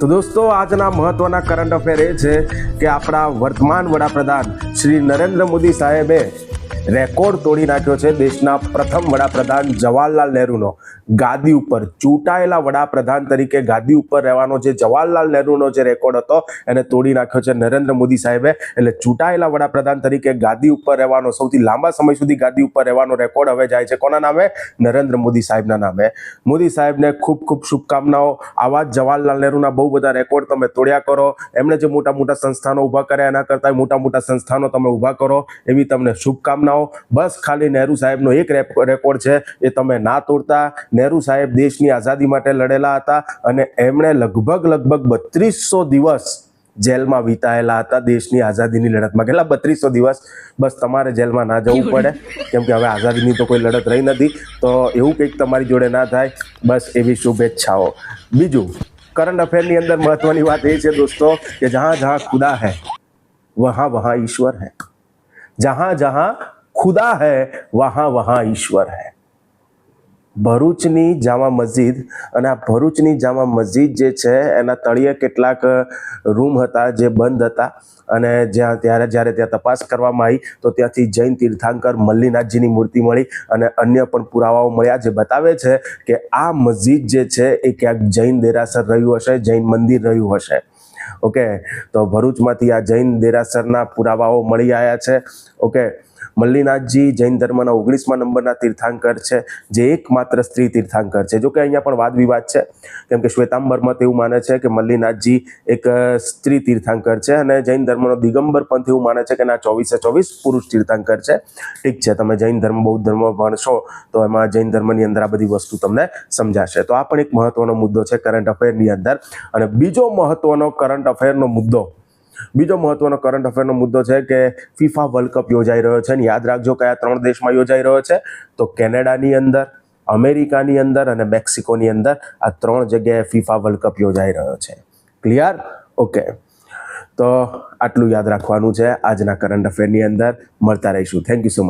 તો દોસ્તો, આજના મહત્વના કરંટ અફેર એ છે કે આપણા વર્તમાન વડાપ્રધાન શ્રી નરેન્દ્ર મોદી સાહેબે રેકોર્ડ તોડી નાખ્યો છે. દેશના પ્રથમ વડાપ્રધાન જવાહરલાલ નહેરુનો ગાદી ઉપર ચૂંટાયેલા વડાપ્રધાન તરીકે ગાદી ઉપર રહેવાનો જે જવાહરલાલ નહેરુનો જે રેકોર્ડ હતો એને તોડી નાખ્યો છે નરેન્દ્ર મોદી સાહેબે. એટલે ચૂંટાયેલા વડાપ્રધાન તરીકે ગાદી ઉપર રહેવાનો, સૌથી લાંબા સમય સુધી ગાદી ઉપર રહેવાનો રેકોર્ડ હવે જાય છે કોના નામે? નરેન્દ્ર મોદી સાહેબના નામે. મોદી સાહેબને ખૂબ ખૂબ શુભકામનાઓ. આવા જ જવાહરલાલ નહેરુના બહુ બધા રેકોર્ડ તમે તોડ્યા કરો. એમણે જે મોટા મોટા સંસ્થાનો ઊભા કર્યા એના કરતાં મોટા મોટા સંસ્થાનો તમે ઊભા કરો, એવી તમને શુભકામનાઓ. બસ ખાલી નહેરુ સાહેબનો એક રેકોર્ડ છે, એ તમે ના તોડતા. નહેરુ સાહેબ દેશની આઝાદી માટે લડેલા હતા અને એમણે લગભગ 3200 દિવસ જેલમાં વિતાયેલા હતા દેશની આઝાદીની લડતમાં. કેટલા? 3200 દિવસ. બસ તમારે જેલમાં ના જવું પડે, કેમ કે હવે આઝાદીની તો કોઈ લડત રહી નથી. તો એવું કંઈક તમારી જોડે ના થાય, બસ એવી શુભેચ્છાઓ. બીજું કરંટ અફેરની અંદર મહત્વની વાત એ છે દોસ્તો કે જહાં જહાં ખુદા હૈ વહાં વહાં ઈશ્વર હૈ. જહાં જહાં ખુદા હૈ વહાં વહાં ઈશ્વર હૈ. ભરૂચની જામા મસ્જિદ, અને આ ભરૂચની જામા મસ્જિદ જે છે એના તળિયે કેટલાક રૂમ હતા જે બંધ હતા, અને જ્યારે ત્યાં તપાસ કરવામાં આવી તો ત્યાંથી જૈન તીર્થંકર મલ્લીનાથજીની મૂર્તિ મળી અને અન્ય પણ પુરાવાઓ મળ્યા જે બતાવે છે કે આ મસ્જિદ જે છે એ ક્યાંક જૈન દેરાસર રહ્યું હશે, જૈન મંદિર રહ્યું હશે. ઓકે, તો ભરૂચમાંથી આ જૈન દેરાસરના પુરાવાઓ મળી આવ્યા છે. ઓકે, મલ્લીનાથજી જૈન ધર્મના 19મા નંબરના તીર્થંકર છે, જે એકમાત્ર સ્ત્રી તીર્થંકર છે. જોકે અહીંયા પણ વાદ વિવાદ છે, કેમ કે શ્વેતાંબર મત એવું માને છે કે મલ્લીનાથજી એક સ્ત્રી તીર્થંકર છે, અને જૈન ધર્મનો દિગંબર પંથ એવું માને છે કે ના 24/24 પુરુષ તીર્થંકર છે. ઠીક છે, તમે જૈન ધર્મ બૌદ્ધ ધર્મ ભણશો તો એમાં જૈન ધર્મની અંદર આ બધી વસ્તુ તમને સમજાશે. તો આ પણ એક મહત્વનો મુદ્દો છે કરંટ અફેરની અંદર. અને બીજો મહત્વનો કરંટ અફેરનો મુદ્દો છે કે ફીફા વર્લ્ડ કપ યોજાઈ રહ્યો છે. અને યાદ રાખજો કયા 3 દેશમાં યોજાઈ રહ્યો છે? તો કેનેડાની અંદર, અમેરિકાની અંદર અને મેક્સિકોની અંદર. આ 3 જગ્યાએ ફીફા વર્લ્ડ કપ યોજાઈ રહ્યો છે. ક્લિયર? ઓકે, તો આટલું યાદ રાખવાનું છે આજના કરંટ અફેરની અંદર. મળતા રહીશું. Thank you so much.